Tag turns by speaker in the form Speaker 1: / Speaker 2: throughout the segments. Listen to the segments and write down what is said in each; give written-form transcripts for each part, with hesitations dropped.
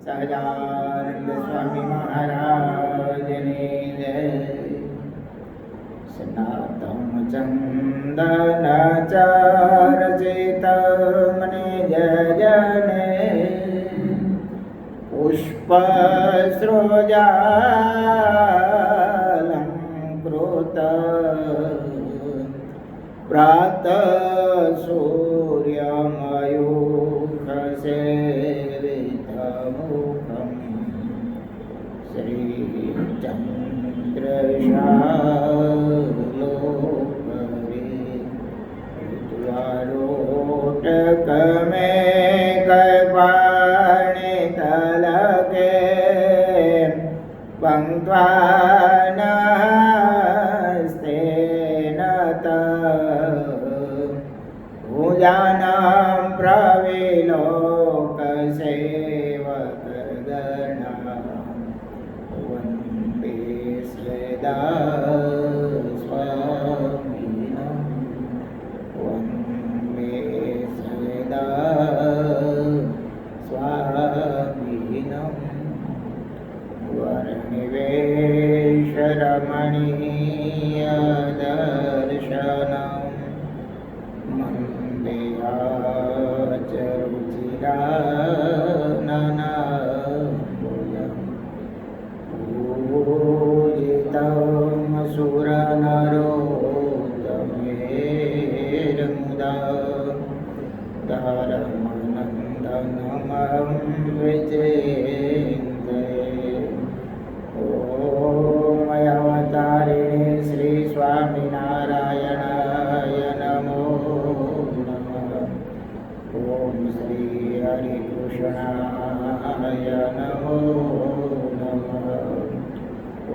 Speaker 1: સહજાનંદ સ્વામી મહારાજની જય. સનાતન ચંદન ચર્ચિત મને જને પુષ્પ સૃજાલંકૃત પ્રાત સૂર્યમયુખ સેવિતમુખમ શ્રી ચંદ્રશાલોકરે ઋતુઆરોટક મે કપાણે તલકે પંક્વાનસ્તેન ભુજાનાં પ્રવિલોક સેવકગણાં વંદે સદા સ્વામિનં વંદે સદા સ્વામિનં વર્ણિવેશ રમણીય દર્શનં પૂજિતં સુરનરોત્તમેર્મુદા ધર્મનંદનમં વિચિંતે. ઓમ અવતારિણે શ્રી સ્વામિનારાયણાય નમો નમઃ. ઓમ શ્રી હરિકૃષ્ણાય નમો નમઃ.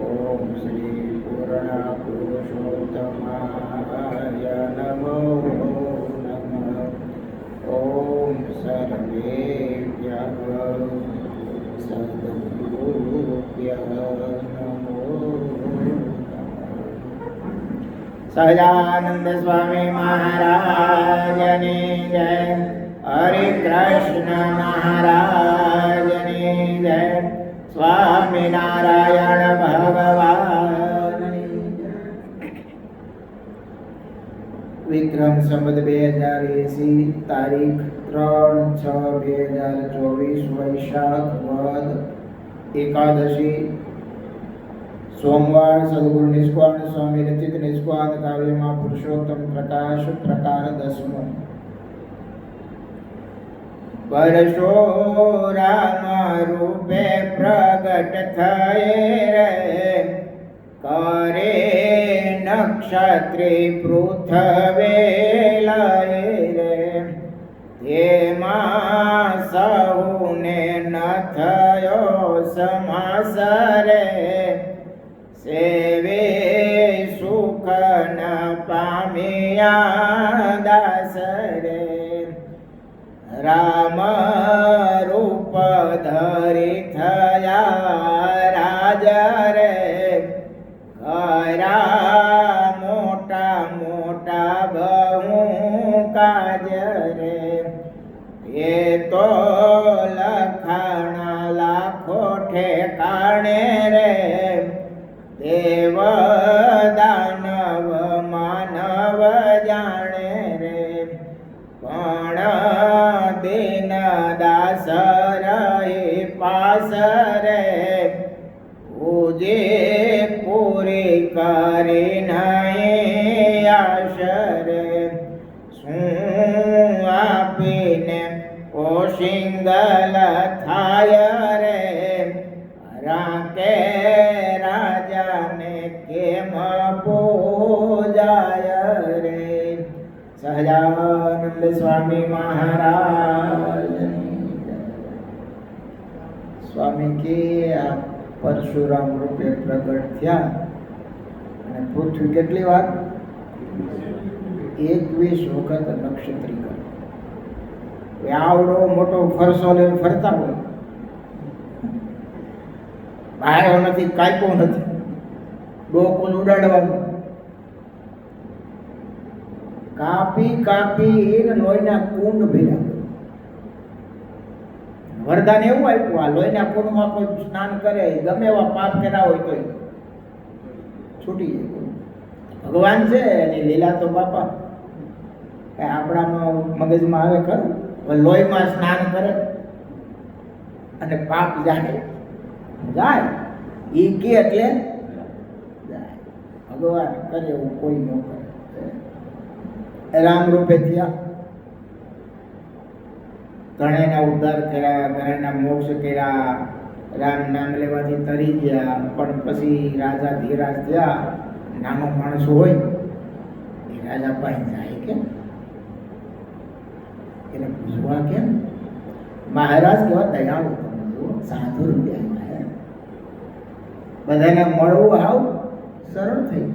Speaker 1: ઓમ શ્રી પૂર્ણ પુરુષોત્તમાય નમો નમઃ. ઓમ સર્વેભ્યઃ સદ્ગુરુભ્યઃ નમો નમઃ. સહજાનંદ સ્વામી મહારાજની જય. હરે કૃષ્ણ મહારાજની જય. સ્વામિનારાયણ ભગવાનની જય. વિક્રમ સંવત 2080 તારીખ 3/6/2024 વૈશાખ વદ એકાદશી સોમવાર. સદગુરુ નિષ્કાળ સ્વામી રચિત નિષ્કાળ કાવ્યમાં પુરુષોત્તમ પ્રકાશ પ્રકાર 10મો. પરશુરામ રૂપે પ્રગટ થયે રે કરે નક્ષત્રી પૃથ્વે લય રે તેમાં સહુને ન થયો સમાસ રે સેવે સુખ ન પામ્યા દાસ રે રામ રૂપ ધરી થયા રાજ રે કર્યા મોટા મોટા બહુ કાજ રે એ તો લખાણા લાખો ઠેકાણે રે દેવ દાનવ માનવ જાણે રે પણ દિન દાસ રહી પાસ રે પૂજે પૂરી કરી નહીં આશ રે શું આપીને ઓશિંગલ થાય રે રાકે રાજાને કેમ પૂજાય રે. સહજાનંદ સ્વામી મહારાજ. સ્વામી કે આ પરશુરામ રૂપે પ્રગટ થયા અને પૃથ્વી કેટલી વાર 21 વખત નક્ષત્રિકા. આવડો મોટો ફરસો લઈને ફરતા હોય, બાયો નથી, કાપ્યો નથી, ડોકું ઉડાડવાનું, કાપી કાપી લોહીના કુંડ ભર્યા. વરદાન એવું આપ્યું, આ લોહીના કુંડમાં કોઈ સ્નાન કરે, ગમે એવા પાપ કર્યા હોય તો છૂટી જાય. ભગવાન છે એની લીલા તો બાપા આપણામાં મગજમાં આવે ખરું. લોહીમાં સ્નાન કરે અને પાપ જાય એ કે એટલે જાય. ભગવાન કરે એવું કોઈ ન કરે. રામ રૂપે થયા, ઘણાના ઉદ્ધાર કર્યા, ઘણાના મોક્ષ કર્યા, રામ નામ લેવાથી તરી ગયા. પણ પછી રાજા ધીરાજ થયા, નાનો માણસ હોય એ રાજા પાસે જાય કેમ, એને પૂછવા કેમ? મહારાજ કેવા દયાળુ, સાધુ રૂપિયા બધાને મળવું આવ સરળ થઈ.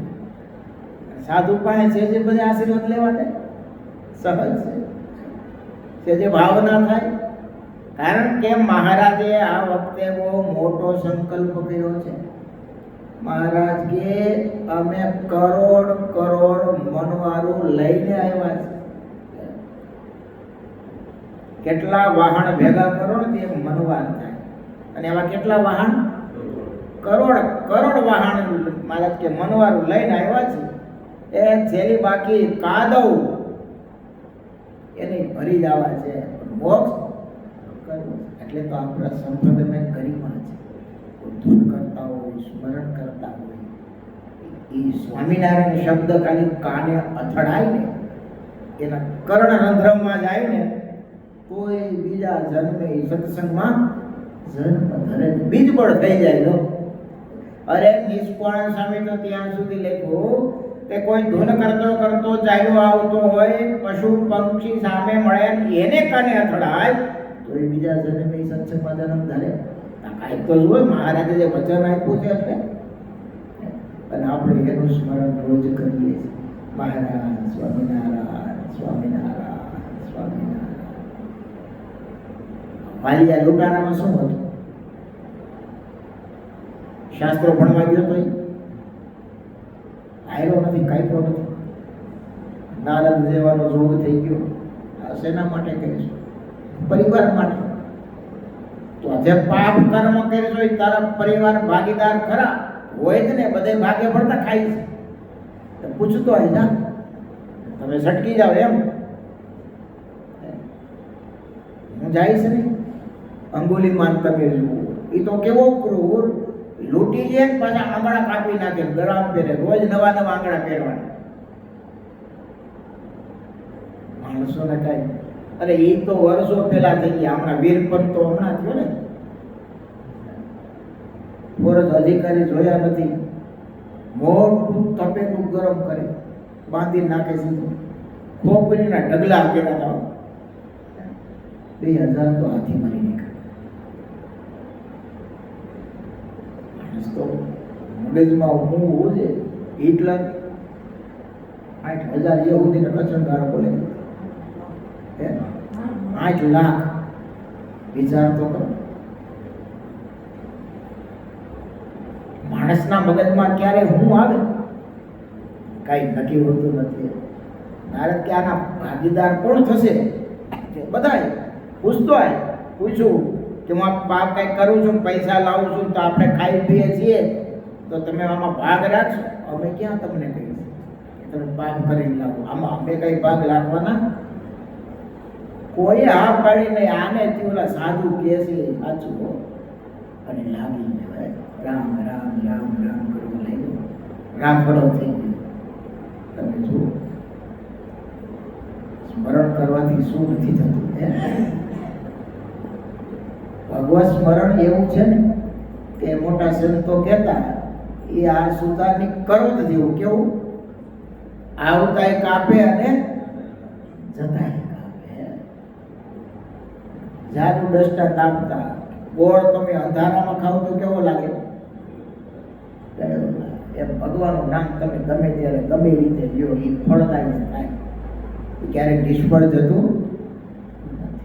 Speaker 1: સાધુ પાસે છે જે બધા આશીર્વાદ લેવા દે સહજ છે, જે ભાવના થાય. કારણ કે મહારાજે આ વખતે બહુ મોટો સંકલ્પ કર્યો છે. મહારાજ કે અમે કરોડ કરોડ મનવારું લઈને આવ્યા છે. કેટલા વાહન ભેગા કરો ને તે મનવાર થાય. અને એવા કેટલા વાહન? કરોડ કરોડ વાહન મહારાજ કે મનવારું લઈને આવ્યા છે. એ છેલ્લી બાકી કાદવ એને ભરી જવા છે. મોક્ષ એટલે તો આપણા સંપ્રદાયમાં ગરિમા છે. ધૂન કરતા હોય, સ્મરણ કરતા હોય, એ સ્વામિનારાયણ શબ્દ ખાલી કાને અથડાય ને, એના કર્ણરંધ્રમાં જાય ને, તો એ બીજા જન્મે સત્સંગમાં જન્મ ધરે, બીજબળ થઈ જાય. લો અરે નિષ્કોણ સ્વામી તો ત્યાં સુધી લખ્યું કે કોઈ ધૂન કરતો કરતો ચાલ્યો આવતો હોય, પશુ પંક્ષી સામે મળે એને કાને અથડાય તો એ બીજા જન્મે સત્સંગમાં જન્મ ધરે. કાંઈક તો જુઓ, મહારાજે જે વચન આપ્યું છે એટલે. અને આપણે એનું સ્મરણ રોજ કરીએ છીએ. મહારાજ સ્વામિનારાયણ સ્વામિનારાયણ સ્વામિનારાયણ. વાલિયા લૂંટારામાં શું હતું? શાસ્ત્રો ભણવા ગયો તો આયરો નથી, કાંઈકો નથી. નારદ જેવાનો જોગ થઈ ગયો. આ શેના માટે કહીશું? પરિવાર માટે. તો જે પાપ કર્મ કર્યો એ તારા પરિવાર ભાગીદાર ખરા હોય જ ને, બધે ભાગે પડતા ખાય છે. તો પૂછતો હોય ના, તમે સટકી જાઓ એમ. હું જઈશ નહીં. અંગુલીમાન તમે જુઓ, એ તો કેવો ક્રૂર, લૂંટી લે પાછા આંગળા કાપી નાખે, ગળામાં પહેરે, રોજ નવા નવા આંગળા પહેરવાના. માણસોને કઈ, અરે એ તો વર્ષો પહેલા થઈ ગયા. હમણાં વીરપંત તો હમણાં થયો ને. ફોરજ અધિકારી જોયા નથી, મોટું તપેલું ગરમ કરે, બાંધી નાખે સીધું, ખોપરીના ઢગલા કેવા 2000 તો હાથી મારી નાખે. માણસ તો મગજમાં હું છે. હિટલર 8000 યહૂદીને કચંગારો બોલે, 8 લાખ. વિચાર તો કરો. માણસના મગજમાં ક્યારે હું આવે કઈ નક્કી હોતું નથી. ભારત કે આના ભાગીદાર કોણ થશે? બધા પૂછતો હોય, પૂછું કે હું આ પાપ કઈ કરું છું, પૈસા લાવું છું, તો આપણે ખાઈ પીએ છીએ, તો તમે આમાં ભાગ રાખશો? અમે ક્યાં તમને કહીશું તમે પાપ કરીને લાવો? આમાં અમે કઈ ભાગ રાખવાના? કોઈ હા પાડી નહીં. આને ઓલા સાધુ કે છે સાચું, અને લાગી જવાય. રામ રામ રામ રામ કરવું લાગ્યું, રામ ફળો થઈ ગયો. તમે જુઓ, સ્મરણ કરવાથી શું નથી થતું? ભગવત સ્મરણ એવું છે ને કે મોટા સંતો કહેતા, એ આ સુતાની કરોત જેવું. કેવું? આવતા કાપે અને જતા કાપે. જાદુ દષ્ટા તાપતા. ગોળ તમે અંધારામાં ખાવ તો કેવો લાગે? એમ ભગવાનનું નામ તમે ગમે ત્યારે ગમે રીતે લ્યો, એ ફળદાયી થાય. એ ક્યારેક નિષ્ફળ જતું નથી.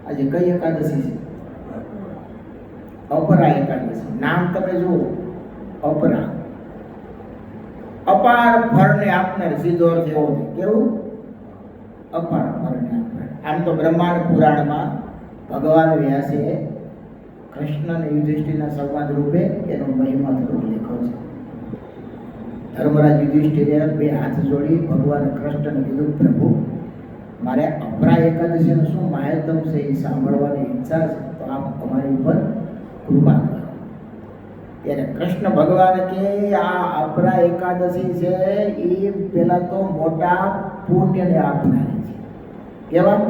Speaker 1: આજે કઈ એકાદશી છે? અપરા એકાદશી. નામ તમે જુઓ, અપરા. અપાર ફળને આપનાર, સીધો અર્થ એવો છે. કેવું? અપાર ફળને આપનાર. આમ તો બ્રહ્માંડ પુરાણમાં ભગવાન વ્યાસે કૃષ્ણ અને યુધિષ્ઠિરના સંવાદ રૂપે એનો મહિમા થોડોક લખ્યો છે. ધર્મરાજ યુધિષ્ઠિરે બે હાથ જોડી ભગવાન કૃષ્ણને કીધું, પ્રભુ મારે અપરા એકાદશીનું શું મહાત્મ છે એ સાંભળવાની ઈચ્છા છે, તો આપ અમારી ઉપર કૃપા કરો. ત્યારે કૃષ્ણ ભગવાન કે આ અપરા એકાદશી છે એ પેલા તો મોટા પુણ્યને આપનારી છે. કેવા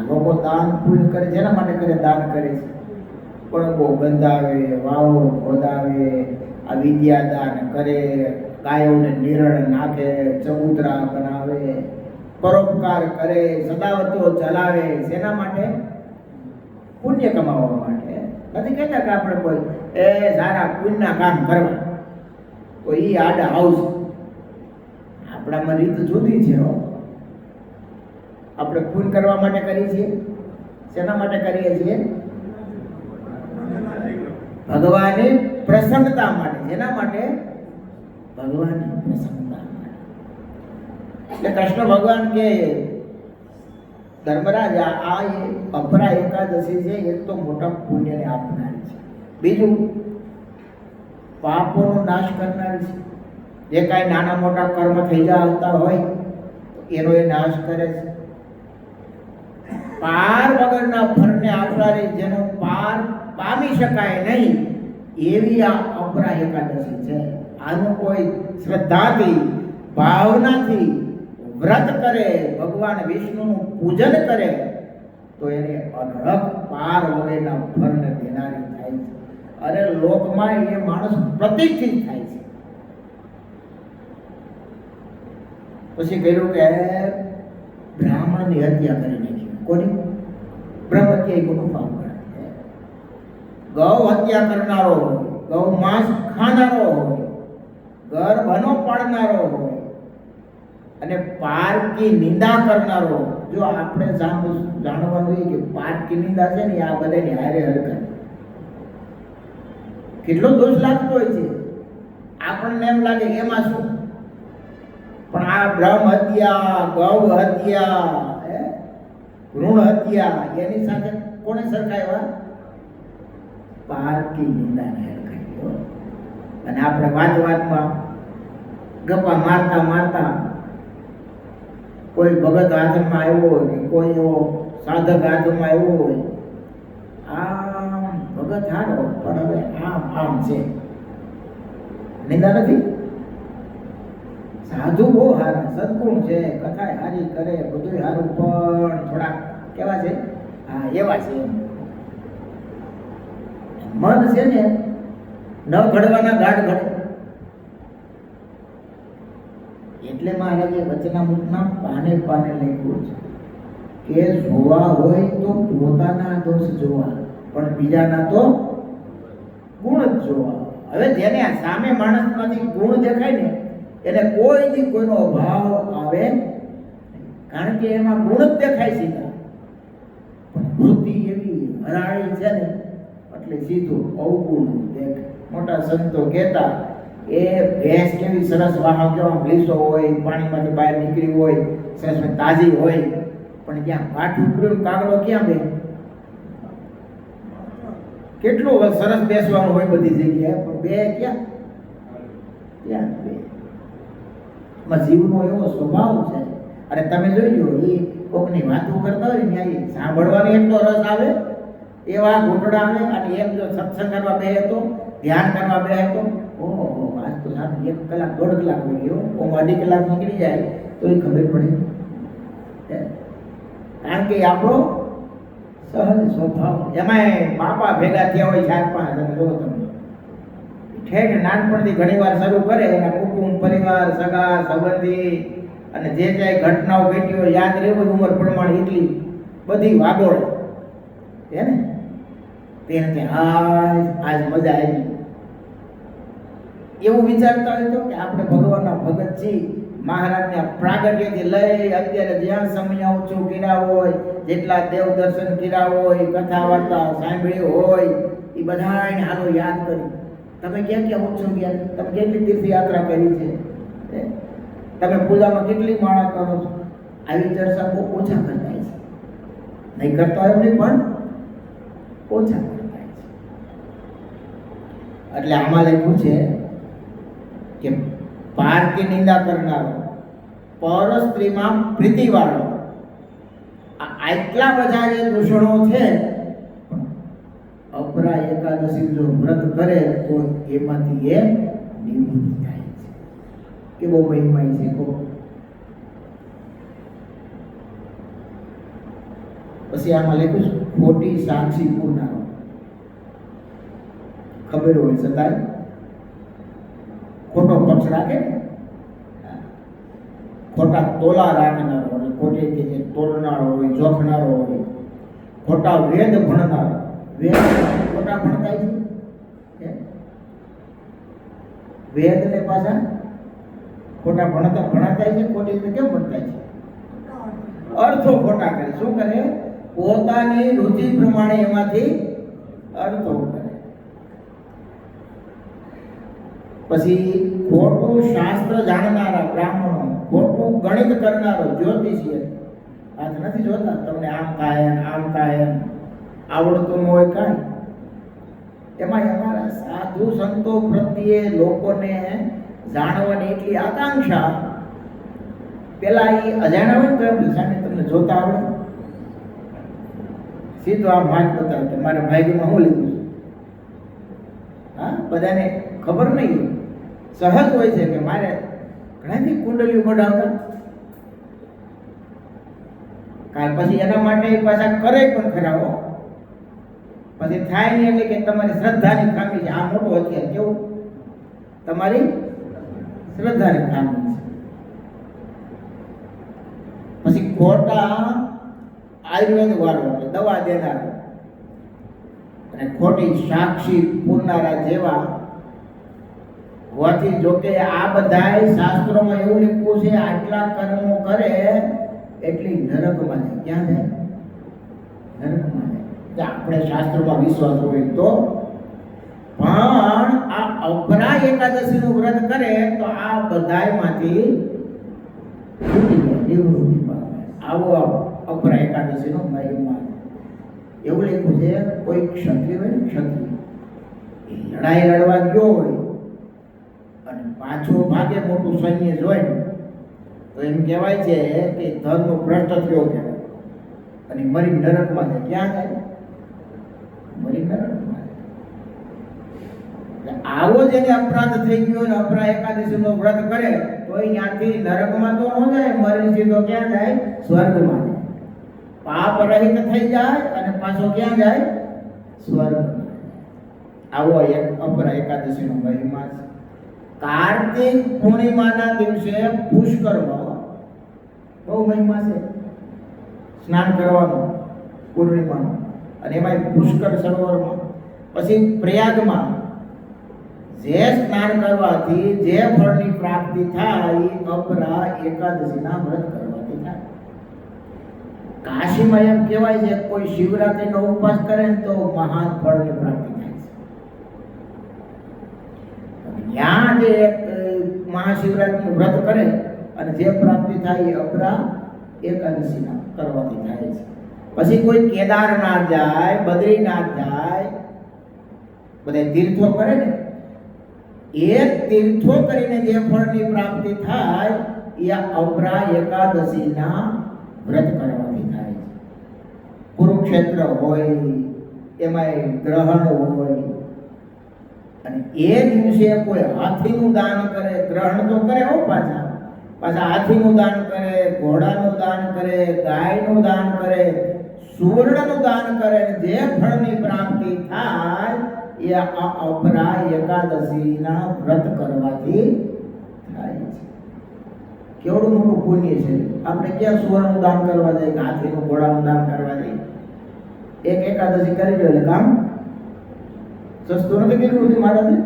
Speaker 1: લોકો દાન પુણ્ય કરે છે, એના માટે કરે, દાન કરે છે. પડગો બંધાવે, વાવો ખોદાવે, આ વિદ્યાદાન કરે, ગાયોને નિરણ નાખે, ચબૂતરા બનાવે, પરોપકાર કરે, સદાવતો ચલાવે. શેના માટે? પુણ્ય કમાવવા માટે. નથી કહેતા કે આપણે કોઈ સારા પુણ્યના કામ કરવા, તો એ આડા આવશે. આપણામાં રીત જુદી છે. આપણે પુણ્ય કરવા માટે કરીએ છીએ. શેના માટે કરીએ છીએ? ભગવાનની પ્રસન્નતા માટે. જેના માટે? ભગવાનની પ્રસન્નતા માટે. એટલે કૃષ્ણ ભગવાન કે ધર્મરાજ આ અપરા એકાદશી છે એ તો મોટા પુણ્યને આપનારી છે. બીજું પાપોનો નાશ કરનારી છે. જે કાંઈ નાના મોટા કર્મ થઈ જતા હોય એનો એ નાશ કરે છે. પાર વગરના ફરને આપનારી, જેનો પાર પામી શકાય નહીં એવી આ અપરા એકાદશી છે. આનું કોઈ શ્રદ્ધાથી, ભાવનાથી વ્રત કરે, ભગવાન વિષ્ણુનું પૂજન કરે તો એને અઢળક પાર વગરના ફળને દેનારી થાય છે. અરે લોકમાં એ માણસ પ્રતિષ્ઠિત થાય છે. પછી કહ્યું કે બ્રાહ્મણની હત્યા કરી નાખી. કોની? બ્રહ્મ હત્યા કોનું પાપ ગણાય? ગૌ હત્યા કરનારો હોય, ગૌ માંસ ખાનારો હોય, ગર્ભનો પાડનારો હોય અને પારકી નિંદા કરનારો. જો આપણે જાણવાનું એ કે પારકી નિંદા છે ને આ બધાની હારે હરકત કેટલો દોષ લાગતો હોય છે. આપણને એમ લાગે એમાં શું, પણ આ બ્રહ્મ હત્યા, ગૌ હત્યા, ભ્રૂણ હત્યા એની સાથે કોને સરખાવ્યા? પારકી નિંદાને હરખાવ્યો. અને આપણે વાતમાં ગપ્પા મારતા મારતા કોઈ ભગત હાથમાં આવ્યો હોય, કોઈ એવો સાધક હાથમાં આવ્યો હોય, આમ ભગત હારો પણ હવે આમ છે, નિંદા નથી. સાધુ બહુ સારા, સદગુણ છે, કથા હારી કરે, બધું સારું, પણ થોડા કેવા છે? હા, એવા છે. મન છે ને ન ઘડવાના ગાઢ ઘડે. એટલે મહારાજે વચનામૃતના પાને પાને લખ્યું છે કે જોવા હોય તો પોતાના દોષ જોવા, પણ બીજાના તો ગુણ જ જોવા. હવે જેને સામે માણસમાંથી ગુણ દેખાય ને એને કોઈથી કોઈનો અભાવ આવે, કારણ કે એમાં ગુણ જ દેખાય સીધા. પણ વૃત્તિ એવી હરાળી છે ને એટલે સીધું અવગુણ દેખાય. મોટા સંતો કહેતા એ ભેંસ કેવી સરસ વાહો કેવા લીસો હોય, પાણીમાંથી બહાર નીકળી હોય, સરસ તાજી હોય, પણ જ્યાં કાઠું ઉકળ્યું કાગડો ક્યાં બે? કેટલું સરસ બેસવાનું હોય બધી જગ્યાએ, પણ બે ક્યાં? ત્યાં બે. જીવનો એવો સ્વભાવ છે. અને તમે જોઈ લો, એ કોકની વાતો કરતા હોય ને ત્યાં સાંભળવાની એટલો રસ આવે, એવા ઘૂંટડા આવે. અને એમ જો સત્સંગ કરવા બે તો, ધ્યાન કરવા બે તો, ઓહો આજ તો સારું 1 કલાક 1.5 કલાક હોય ગયો, ઓમ 2.5 કલાક નીકળી જાય તો એ ખબર પડે. કારણ કે આપણો સહજ સ્વભાવ. એમાંય બાપા ભેગા થયા હોય 4-5 જણ, જો તમે ઠેઠ નાનપણથી ઘણી વાર શરૂ કરે, એના કુટુંબ પરિવાર, સગા સંબંધી અને જે જે ઘટનાઓ ઘટી હોય યાદ રહેવું ઉંમર પ્રમાણે એટલી બધી વાગોળે હે ને. તેને આજ મજા આવી એવું વિચારતા હોય તો કે આપણે ભગવાનના ભગત છીએ. મહારાજના પ્રાગટ્યથી લઈ અત્યારે જ્યાં સમય ઓછું કર્યા હોય, જેટલા દેવ દર્શન કર્યા હોય, કથા વાર્તા સાંભળી હોય, એ બધાને હાલો યાદ કરી. તમે ક્યાં ક્યાં ઓછું ગયા? તમે કેટલી તીર્થયાત્રા કરી છે? તમે પૂજામાં કેટલી માળા કરો છો? આવી ચર્ચા બહુ ઓછા કરતા છે, નહીં કરતા હોય નહીં પણ ઓછા કરતા છે. એટલે આમાં લખ્યું છે કે પારકી નિંદા કરનારો, પર સ્ત્રીમાં પ્રીતિવાળો, આટલા બધા જે દૂષણો છે, અપરા એકાદશી જો વ્રત કરે તો એમાંથી એ નિવૃત્ત થાય છે. કેવો મહિમા છે કો. પછી આમાં લખ્યું છે ખોટી સાક્ષી પૂરનારો, ખબર હોય છતાં ખોટો પક્ષ રાખે ને, ખોટા તોલા રાખનારો, અને ખોટી કે જે તોલનારો હોય, જોખનારો હોય, ખોટા વેદ ભણનારો, વેદ ખોટા ભણતા છે, વેદ ને પાછા ખોટા ભણાતા છે, ખોટી રીતે કેમ ભણતા છે? અર્થો ખોટા કરે. શું કરે? પોતાની રુચિ પ્રમાણે એમાંથી અર્થો કરે. પછી ખોટું શાસ્ત્ર જાણનારા બ્રાહ્મણો, ખોટું ગણિત કરનારો જ્યોતિષીય, આજ નથી જોતા તમને આમ થાય આમ થાય, આવડતું ન હોય કાંઈ. એમાં અમારા સાધુ સંતો પ્રત્યે લોકોને જાણવાની એટલી આકાંક્ષા, પેલા એ અજાણા હોય તો એમ સામે તમને જોતા આવડે, સીધો આ માર્ગ બતાવે મારા ભાગ્યમાં શું લીધું છે. હા, બધાને ખબર નહીં, સહજ હોય છે કે મારે ઘણાથી કુંડલીઓ કઢાવતા, કારણ પછી એના માટે પાછા કરે પણ ખરા હો. પછી થાય નહીં એટલે કે તમારી શ્રદ્ધાની ખામી છે. આ મોટું હથિયાર કેવું? તમારી શ્રદ્ધાની ખામી છે. પછી ખોટા આયુર્વેદ વાળો એટલે દવા દેનાર અને ખોટી સાક્ષી પૂરનારા જેવા હોવાથી, જોકે આ બધાય શાસ્ત્રોમાં એવું લખ્યું છે આટલા કર્મો કરે એટલી નરકમાં જાય. ક્યાં જાય? નરકમાં જાય. આપણે શાસ્ત્રોમાં વિશ્વાસ હોય તો. પણ આ અપરા એકાદશીનું વ્રત કરે તો આ બધાયમાંથી નિવૃત્તિ પામે. આવો અપરા એકાદશીનો મહિમા. એવું લખ્યું છે, કોઈ ક્ષત્રિય હોય ને, ક્ષત્રિય એ લડાઈ લડવા ગયો હોય અને પાછો ભાગે મોટું સૈન્ય જોઈ તો એમ કહેવાય છે કે ધર્મ ભ્રષ્ટ થયો કહેવાય, અને મરી નરકમાં જાય. ક્યાં જાય? મરી નરકમાં જાય. આવો જેને અપરાધ થઈ ગયો ને અપરા એકાદશીનો વ્રત કરે તો ત્યાંથી નરકમાં તો ન જાય, મરી સીધો ક્યાં જાય? સ્વર્ગમાં જાય. પાપ રહિત થઈ જાય અને પાછો ક્યાં જાય? સ્વર્ગમાં. આવો એક અપરા એકાદશીનો મહિમા છે. કાર્તિક પૂર્ણિમાના દિવસે પુષ્કરમાં બહુ મહિમા છે, સ્નાન કરવાનો પૂર્ણિમાનો, અને એમાં પુષ્કર સરોવરમાં. પછી પ્રયાગમાં જે સ્નાન કરવાથી જે ફળની પ્રાપ્તિ થાય એ અપરા એકાદશીના વ્રત કરવાથી થાય. કાશીમાં એમ કહેવાય છે કોઈ શિવરાત્રીનો ઉપવાસ કરે ને તો મહાન ફળની પ્રાપ્તિ થાય છે. ત્યાં જે મહાશિવરાત્રીનું વ્રત કરે અને જે પ્રાપ્તિ થાય એ અપરા એકાદશીના કરવાથી થાય છે. પછી કોઈ કેદારનાથ જાય, બદ્રીનાથ જાય, બધા તીર્થો કરે ને, એ તીર્થો કરીને જે ફળની પ્રાપ્તિ થાય એ અપરા એકાદશીના વ્રત કરવાથી થાય છે. કુરુક્ષેત્ર હોય, એમાં ગ્રહણ હોય, અને એ દિવસે કોઈ હાથીનું દાન કરે, ગ્રહણ તો કરે હો, પાછા હાથીનું દાન કરે, ઘોડાનું દાન કરે, ગાયનું દાન કરે, સુવર્ણનું દાન કરે, જે ફળની પ્રાપ્તિ થાય એ આ અપરા એકાદશીના વ્રત કરવાથી થાય છે. કેવડું મોટું પુણ્ય છે. આપણે ક્યાં સુવર્ણનું દાન કરવા જાય કે હાથીનું ઘોડાનું દાન કરવા જાય? એક એકાદશી કરી લો એટલે કામ સસ્તું નથી કેટલું બધું મહારાજે.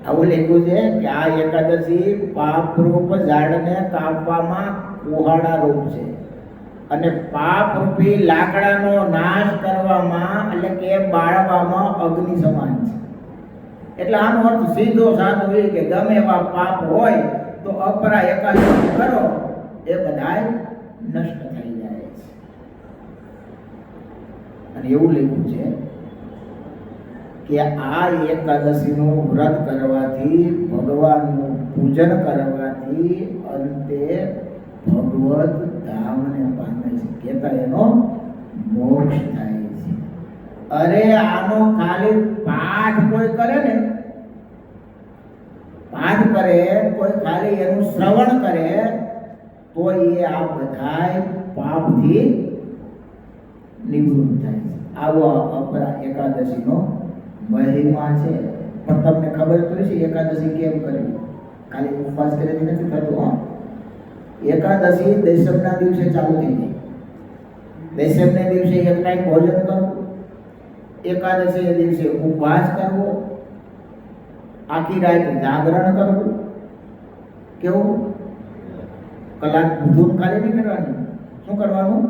Speaker 1: આવું લખ્યું છે કે આ એકાદશી પાપરૂપ ઝાડને કાપવામાં કુહાડા રૂપ છે, અને પાપરૂપી લાકડાનો નાશ કરવામાં એટલે કે બાળવામાં અગ્નિ સમાન છે. એટલે આનો અર્થ સીધો સાધો એ કે ગમે એવા પાપ હોય તો અપરા એકાદશી કરો એ બધાય નષ્ટ થઈ જાય છે. અને એવું લખ્યું છે કે આ એકાદશીનું વ્રત કરવાથી, ભગવાનનું પૂજન કરવાથી અંતે ભગવત ધામને પામે છે, કહેતા એનો મોક્ષ થાય છે. અરે આનો ખાલી પાઠ કોઈ કરે ને, પાઠ કરે, કોઈ ખાલી એનું શ્રવણ કરે તો એ આ બધાય પાપથી નિવૃત્ત થાય છે. આવો અપરા એકાદશીનો મહિમા છે. પણ તમને ખબર તો છે એકાદશી કેમ કરવી? ખાલી ઉપવાસ કરીને નથી થતું. એકાદશી દશમના દિવસે ચાલુ થઈ જાય. દશમને દિવસે એક ટાઈમ ભોજન કરવું, એકાદશી દિવસે ઉપવાસ કરવો, આખી રાત જાગરણ કરવું. કેવું? કલાક ધૂપ ખાલી નહીં કરવાની. શું કરવાનું?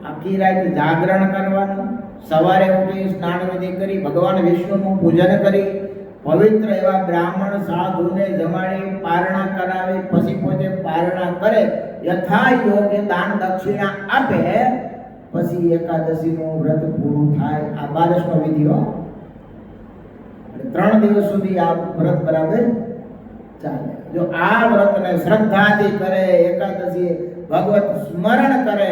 Speaker 1: આખી રાત જાગરણ કરવાનું. સવારે ઉઠી સ્નાન વિધિ કરી, ભગવાન વિષ્ણુનું પૂજન કરી, પવિત્ર એવા બ્રાહ્મણ સાધુને જમાડી પારણા કરાવી, પછી પોતે પારણા કરે, યથા યોગ્ય દાન દક્ષિણા આપે, પછી એકાદશીનું વ્રત પૂરું થાય. આ 12નો વિધિ 3 દિવસ સુધી આ વ્રત બરાબર ચાલે. જો આ વ્રતને શ્રદ્ધાથી કરે, એકાદશી ભગવત સ્મરણ કરે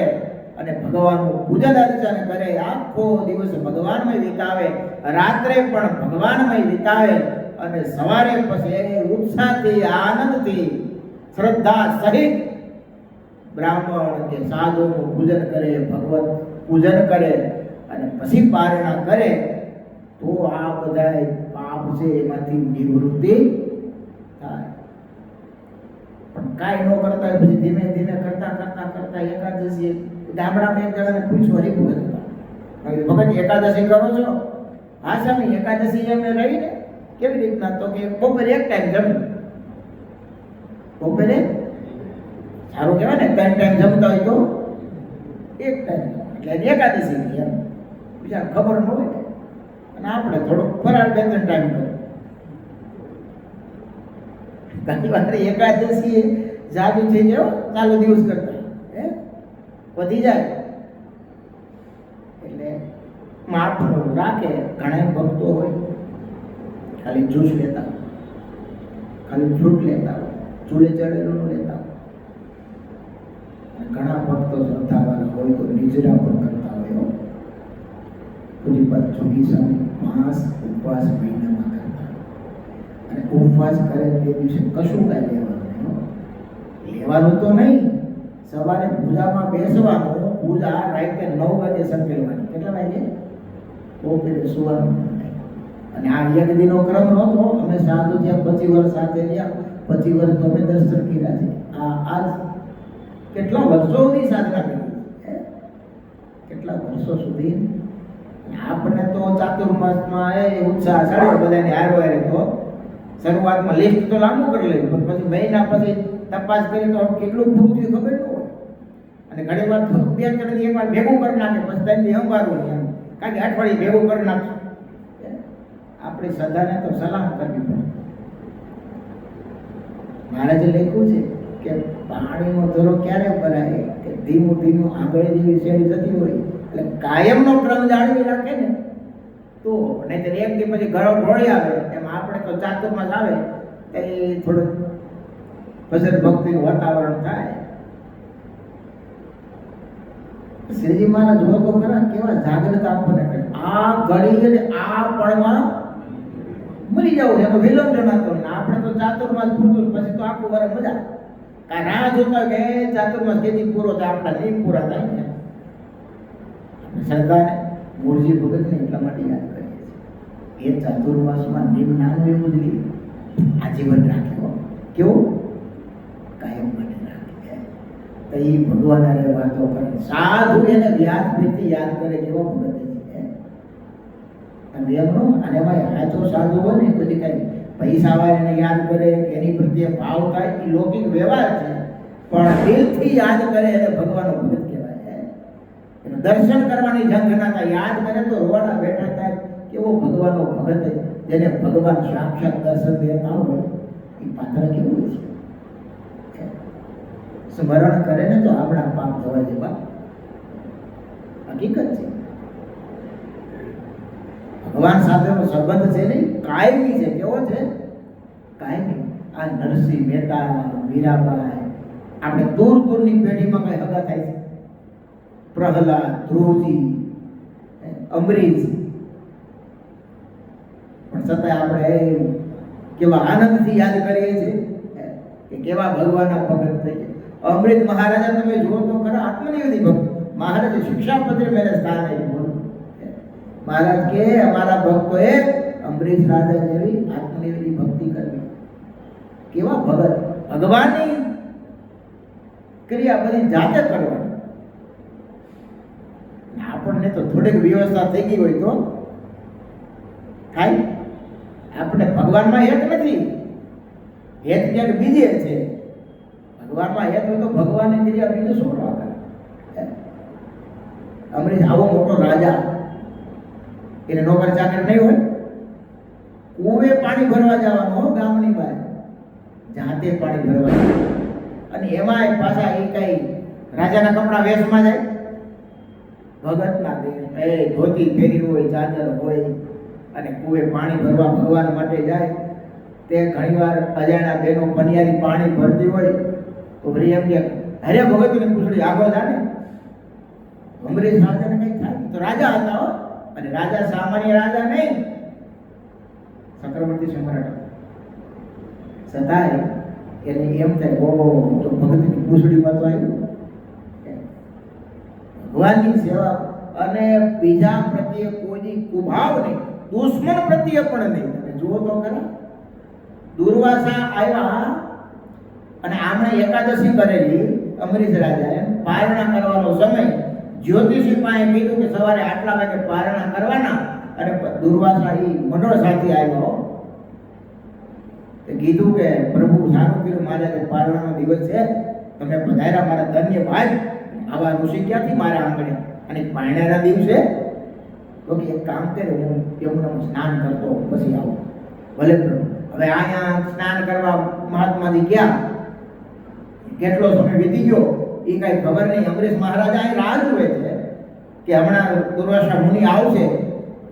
Speaker 1: અને ભગવાનનું પૂજન અર્ચન કરે, આખો દિવસ ભગવાનમય વિતાવે, રાત્રે પણ ભગવાનમય વિતાવે અને સવારે પછી ઉત્સાહથી, આનંદથી, શ્રદ્ધા સહિત બ્રાહ્મણ કે સાધુનું પૂજન કરે, ભગવત પૂજન કરે અને પછી પારણા કરે તો આ બધા પાપ છે એમાંથી નિવૃત્તિ થાય. પણ કાંઈ ન કરતા હોય, પછી ધીમે ધીમે કરતા કરતા કરતા એકાદશી ગામડામાં એક જણાને પૂછ્યું, હરિભગત ભગત એકાદશી કરો છો? હા સ્વામી, એકાદશી અમે રહીને. કેવી રીતના? તો કે બપોરે એક ટાઈમ જમે. બપોરે સારું કહેવાય ને, 3 ટાઈમ જમતા હોય તો એક ટાઈમ એટલે એકાદશી ની એમ. બીજા ખબર ન હોય અને આપણે થોડુંક ફરાળ 2-3 ટાઈમ કરે. ઘણી વાર એકાદશી જાદુ થઈ ગયો, ચાલુ દિવસ કરતા વધી જાય એટલે માપનું રાખે. ઘણા ભક્તો હોય ખાલી જ્યુસ લેતા હોય, ખાલી ફ્રૂટ લેતા હોય, ચૂલે ચડેલું લેતા હોય. ઘણા ભક્તો શ્રદ્ધાવાળા હોય તો નિજરા પણ કરતા હોય. બધી બાદ જોગી સ્વામી માસ ઉપવાસ મહિનામાં કરતા, અને ઉપવાસ કરે તે દિવસે કશું કાંઈ લેવાનું તો નહીં. સવારે પૂજામાં બેસવાનું, પૂજા રાતે 9 વાગે સંકેલવાની. કેટલા વાગે? બપોરે સુવાનું. અને આ એક દિનો ક્રમ નહોતો. અમે સાધુ ત્યાં 25 વર્ષ સાથે રહ્યા, 25 વર્ષ તો અમે દર્શન કર્યા છે. આજ કેટલા વર્ષો સુધી સાધના કરી, કેટલા વર્ષો સુધી. આપણે તો ચાતુર્માસમાં એ ઉત્સાહ ચડ્યો બધાને હારો હારે. તો શરૂઆતમાં લિસ્ટ તો લાંબુ કરી લેવું, પણ પછી મહિના પછી તપાસ કરી તો કેટલું પૂરું થયું ખબર ન હોય. અને ઘણી વાર તો 2-3 દી એકવાર ભેગું કરી નાખે, પછી 3 દી સંભાળવું નહીં. કારણ કે અઠવાડિયે ભેગું કરી નાખશું. આપણી શ્રદ્ધાને તો સલામ કરવી પડે. મહારાજે લખ્યું છે કે પાણીનો ધરો ક્યારે ભરાય? કે ધીમું ધીમું આગળ જેવી શેરી જતી હોય એટલે કાયમનો ક્રમ જાળવી રાખે ને તો. નહીંતર એક દી પછી ઘરો ઢોળી આવે. એમ આપણે તો ચાતુર્માસ આવે તે થોડું ભજન ભક્તિનું વાતાવરણ થાય. શ્રીજી મહારાજ જો તો ખરા કેવા જાગૃત આપણને કરે. આ ઘડી અને આ પળમાં મરી જવું એનો વિલંબ જણાતો ને. આપણે તો ચાતુર્માસ પૂરતું, પછી તો આખું વર્ષ મજા. કાંઈ રાહ જોતા કે ચાતુર્માસ કેદી પૂરો થાય, આપણા નીમ પૂરા થાય ને. સરકારે મૂળજી ભગતને એટલા માટે યાદ કરીએ છીએ. એ ચાતુર્માસમાં નીમ નાનું એવું જ લીધું, આજીવન રાખ્યો. કેવું? કાયમ માટે રાખે. તો એ ભગવાન હારે વાતો કરે. સાધુ એને વ્યાસપીઠથી યાદ કરે કેવો ભગત છે. તમે એમ નો અને ભાઈ સાચો સાધુ હોય ને પછી કઈ પૈસા વાળાને યાદ કરે, એની પ્રત્યે ભાવ થાય, એ લૌકિક વ્યવહાર છે. પણ દિલથી યાદ કરે એને ભગવાનનો ભગત કહેવાય. એનું દર્શન કરવાની જંગ ના થાય. યાદ કરે તો રોવાના બેઠા થાય. કેવો ભગવાનનો ભગત જેને ભગવાન સાક્ષાત દર્શન દેતા હોય એ પાત્ર કેવું છે. સ્મરણ કરે ને તો આપણા પાપ ધોવા જેવા હકીકત છે. ભગવાન સાથેનો સંબંધ છે નહીં, કાયમી છે. કેવો છે? કાયમી. આ નરસિંહ મહેતા, મીરાબાઈ, આપણે દૂર દૂરની પેઢીમાં કઈ હગા થાય છે. પ્રહલાદ, ધ્રુવજી, અમરીશ, પણ છતાં આપણે કેવા આનંદથી યાદ કરીએ છીએ કે કેવા ભગવાનના ભગત થઈ ગયા. અમૃત મહારાજા તમે જુઓ તો ખરા, આત્મનિવેદી ભક્ત મહારાજે શિક્ષાપત્ર મેરે સ્થાન આપ્યું. મહારાજ કે અમારા ભક્તોએ અમરીશ રાજા જેવી આત્મનિવેદી ભક્તિ કરવી. કેવા ભગત! ભગવાનની ક્રિયા બધી જાતે કરવાની. આપણને તો થોડીક વ્યવસ્થા થઈ ગઈ હોય તો થાય. આપણે ભગવાનમાં હેત નથી, હેત ક્યાંક બીજે છે. ભગવાનમાં હેત હોય તો ભગવાનની ક્રિયા બીજું શું કરે? અમરીશ આવો મોટો રાજા, એને નોકર ચાકર નહીં હોય, કુવે પાણી ભરવા જવાનું હો, ગામની બહાર જાતે પાણી ભરવા જવાનું. અને એમાં પાછા એ કઈ રાજાના કપડા વેશમાં જાય? ભગતના દેશ, ધોતી પહેરી હોય, ચાદર હોય, અને કુવે પાણી ભરવા ભગવાન માટે જાય. તે ઘણીવાર અજાણ્યા બેનો પનિયારી પાણી ભરતી હોય તો વળી એમ કે અરે ભગતની પૂછડી આગળ જાને. અમરીશ રાજાને કઈ થાય તો રાજા હતા હો, અને રાજા સામાન્ય રાજા નહીં, ચક્રવર્તી સમ્રાટ. છતાંય એને એમ થાય ઓ તો ભગતની પૂછડીમાં તો આવ્યું. ભગવાનની સેવા અને બીજા પ્રત્યે કોઈ કુભાવ નહીં, દુશ્મન પ્રત્યે પણ નહીં. તમે જુઓ તો ખરા, દુર્વાસા આવ્યા અને આમણે એકાદશી કરેલી અમરીશ રાજાએ. પારણા કરવાનો સમય જ્યોતિષી પાસે કીધું કે સવારે આટલા વાગે પારણા કરવાના, અને દુર્વાસા એ મંડળ સાથે આવ્યો. કીધું કે પ્રભુ સારું કર્યું, મારા પારણાનો દિવસ છે, તમે પધાર્યા, મારા ધન્ય ભાઈ. આવા ઋષિ ક્યાંથી મારા આંગણે, અને પારણાના દિવસે તો કે એક કામ કરે, હું યમુનામાં સ્નાન કરતો પછી આવું. ભલે પ્રભુ. હવે અહીંયા સ્નાન કરવા મહાત્માજી ગયા, કેટલો સમય વીતી ગયો એ કઈ ખબર નહીં. અમરીશ મહારાજા એ રાહ જુએ છે કે હમણાં દુર્વાસા મુનિ આવશે.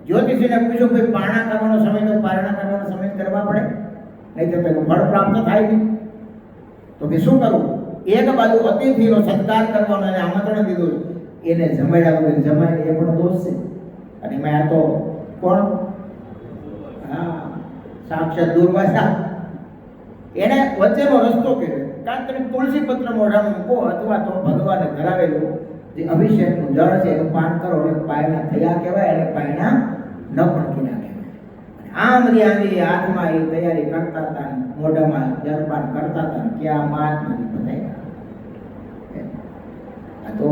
Speaker 1: જ્યોતિષીને પૂછ્યું કોઈ પારણા કરવાનો સમય તો પારણા કરવાનો સમય કરવા પડે, નહીં તો પેલું ફળ પ્રાપ્ત થાય નહીં. તો કે શું કરવું? એક બાજુ અતિથિનો સત્કાર કરવાનો, એને આમંત્રણ દીધું, એને જમાડ્યા વગર જમાય એ પણ દોષ છે. અને મેં આ તો કોણ? હા, સાક્ષાત દુર્વાસા. એને વચ્ચેનો રસ્તો કર્યો. કાં તમે તુલસી પત્ર મોઢામાં મૂકો, અથવા તો ભગવાને ધરાવેલું જે અભિષેકનું જળ છે એનું પાન કરો, એટલે પાયણા થયા કહેવાય, અને પાયણા ન પણ કિના કહેવાય. આમ રિયાની હાથમાં એ તૈયારી કરતા હતા, મોઢામાં જળપાન કરતા હતા કે આ મહાત્માની બધાય. આ તો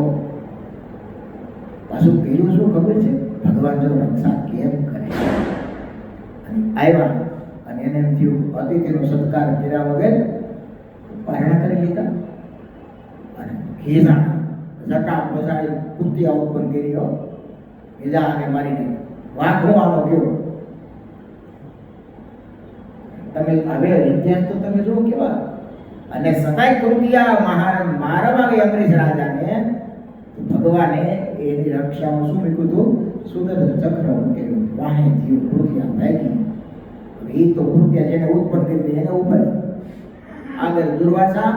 Speaker 1: પાછું પેલું શું ખબર છે? ભગવાન જો રક્ષા કેમ કરે. અને આવ્યા અને એને એમ થયું અતિથિનો સત્કાર કર્યા વગર પારણા કરી લીધા, અને ખીજા જટા પસાડી કુર્તિયા ઉત્પન્ન કરી, ખીજા અને મારીને વાઘો આનો ગયો. તમે હવે ઇતિહાસ તો તમે જો કેવા. અને સતાય કૃતિયા મહારાજ મારવા ગઈ અમરીશ રાજાને, ભગવાને એની રક્ષામાં શું મૂક્યું હતું? સુદર્શન ચક્ર મૂકેલું. વાહે જીવ કૃતિયા ભાગી. એ તો કૃતિયા જેને ઉત્પન્ન કરી એને ઉપર, આગળ દુર્વાસા,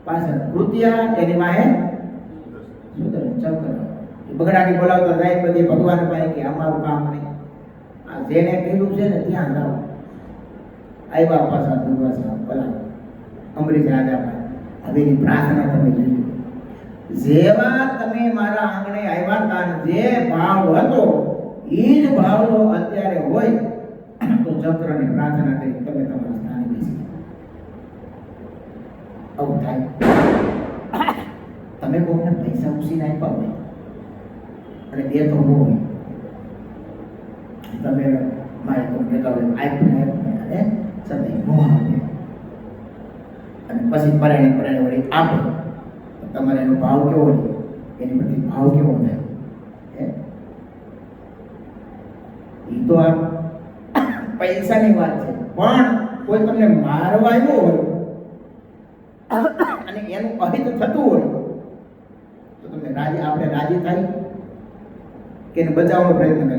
Speaker 1: પાછળ કૃતિયા, એની વાહે સુદર્શન ચક્ર. બગડાની બોલાવતા જાય બધી ભગવાન પાસે કે અમારું કામ નહીં, આ જેને કર્યું છે ને ત્યાં જાઓ. આવ્યા પાછા દુર્વાસા બોલા અમરીશ રાજા પાસે. હવેની પ્રાર્થના તમે જોઈ, જેવા તમે મારા આંગણે આવ્યા હતા, જે ભાવ હતો એ જ ભાવનો અત્યારે હોય તો ચક્રની પ્રાર્થના કરી તમે તમારા સ્થાને બેસી. આવું થાય. તમે કોઈને પૈસા ઉછીને આપ્યા હોય અને બે તો હોય, તમે મારે કોઈ કહેતા હોય આપ્યું અને સદાય ન આપે, અને પછી પરાણે વળી આપે, તમારે એનો ભાવ કેવો રહે, એની પ્રતિ ભાવ કેવો થાય? એ તો આ પૈસાની વાત છે. પણ કોઈ તમને મારવા આવ્યો હોય અને એનું અહિત થતું હોય તો તમે આપણે રાજી થાય કે એને બચાવવાનો પ્રયત્ન કરે?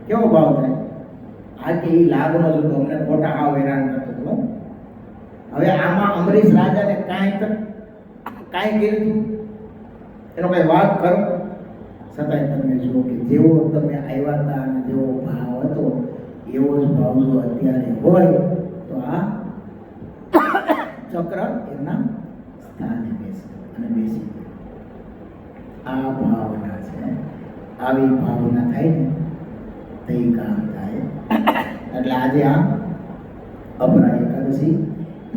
Speaker 1: કેવો ભાવ થાય? આ કે એ લાગનો જો અમને ખોટા હાવ હેરાન કરતો હતો. હવે આમાં અમરીશ રાજાને કાંઈ કીધું એનો કઈ વાત કરો, છતાંય તમે જુઓ કે જેવો તમે આવ્યા હતા અને જેવો ભાવ હતો એવો જ ભાવ જો અત્યારે હોય તો આ ચક્ર એમના સ્થાને બેસી આ ભાવના છે. આવી ભાવના થાય ને તો એ કામ થાય. એટલે આજે આ અપરા એકાદશી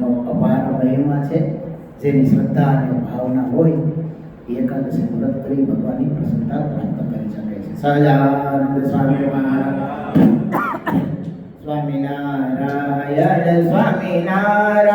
Speaker 1: નો અપાર મહિમા છે. જેની શ્રદ્ધા અને ભાવના હોય એ એકાદશી વ્રત કરી ભગવાનની પ્રસન્નતા પ્રાપ્ત કરી શકે છે. સહજાનંદ સ્વામી મહારાજ. સ્વામિનારાયણ સ્વામિનારાયણ.